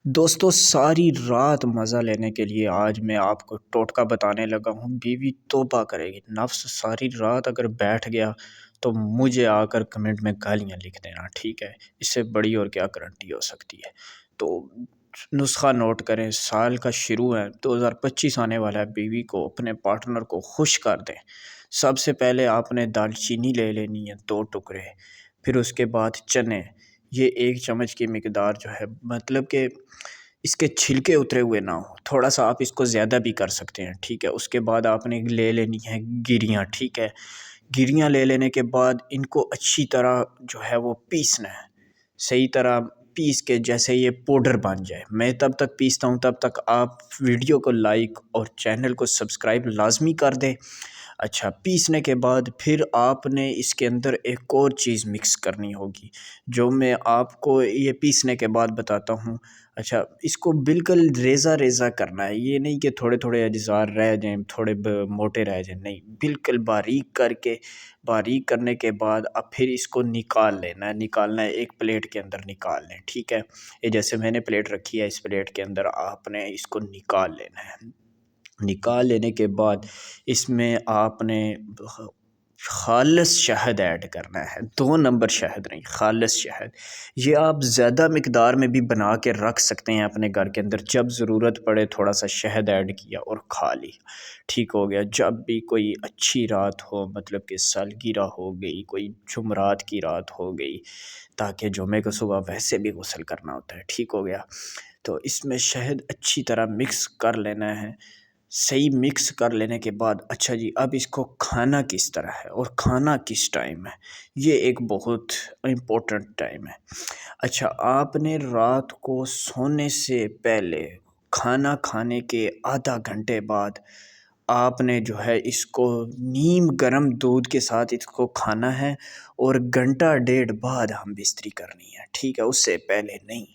دوستو ساری رات مزہ لینے کے لیے آج میں آپ کو ٹوٹکا بتانے لگا ہوں۔ بیوی توبہ کرے گی، نفس ساری رات اگر بیٹھ گیا تو مجھے آ کر کمنٹ میں گالیاں لکھ دینا، ٹھیک ہے؟ اس سے بڑی اور کیا گارنٹی ہو سکتی ہے؟ تو نسخہ نوٹ کریں، سال کا شروع ہے، 2025 آنے والا ہے۔ بیوی کو، اپنے پارٹنر کو خوش کر دیں۔ سب سے پہلے آپ نے دال چینی لے لینی ہے 2 ٹکڑے، پھر اس کے بعد چنے، یہ 1 چمچ کی مقدار جو ہے، مطلب کہ اس کے چھلکے اترے ہوئے نہ ہو، تھوڑا سا آپ اس کو زیادہ بھی کر سکتے ہیں، ٹھیک ہے؟ اس کے بعد آپ نے لے لینی ہے گریاں، ٹھیک ہے؟ گریاں لے لینے کے بعد ان کو اچھی طرح جو ہے وہ پیسنا ہے، صحیح طرح پیس کے جیسے یہ پاؤڈر بن جائے۔ میں تب تک پیستا ہوں، تب تک آپ ویڈیو کو لائک اور چینل کو سبسکرائب لازمی کر دیں۔ اچھا، پیسنے کے بعد پھر آپ نے اس کے اندر ایک اور چیز مکس کرنی ہوگی، جو میں آپ کو یہ پیسنے کے بعد بتاتا ہوں۔ اچھا، اس کو بالکل ریزہ ریزہ کرنا ہے، یہ نہیں کہ تھوڑے تھوڑے اجزاء رہ جائیں، تھوڑے موٹے رہ جائیں، نہیں، بالکل باریک کر کے، باریک کرنے کے بعد اب پھر اس کو نکال لینا ہے، نکالنا ہے، ایک پلیٹ کے اندر نکال لیں، ٹھیک ہے؟ یہ جیسے میں نے پلیٹ رکھی ہے، اس پلیٹ کے اندر آپ نے اس کو نکال لینا ہے۔ نکال لینے کے بعد اس میں آپ نے خالص شہد ایڈ کرنا ہے، 2 نمبر شہد نہیں، خالص شہد۔ یہ آپ زیادہ مقدار میں بھی بنا کے رکھ سکتے ہیں اپنے گھر کے اندر، جب ضرورت پڑے تھوڑا سا شہد ایڈ کیا اور کھا لیا، ٹھیک ہو گیا۔ جب بھی کوئی اچھی رات ہو، مطلب کہ سالگرہ ہو گئی، کوئی جمعرات کی رات ہو گئی، تاکہ جمعے کو صبح ویسے بھی غسل کرنا ہوتا ہے، ٹھیک ہو گیا؟ تو اس میں شہد اچھی طرح مکس کر لینا ہے۔ صحیح مکس کر لینے کے بعد اچھا جی، اب اس کو کھانا کس طرح ہے اور کھانا کس ٹائم ہے، یہ ایک بہت امپورٹنٹ ٹائم ہے۔ اچھا، آپ نے رات کو سونے سے پہلے، کھانا کھانے کے آدھا گھنٹے بعد آپ نے جو ہے اس کو نیم گرم دودھ کے ساتھ اس کو کھانا ہے، اور گھنٹہ ڈیڑھ بعد ہم بستری کرنی ہے، ٹھیک ہے؟ اس سے پہلے نہیں۔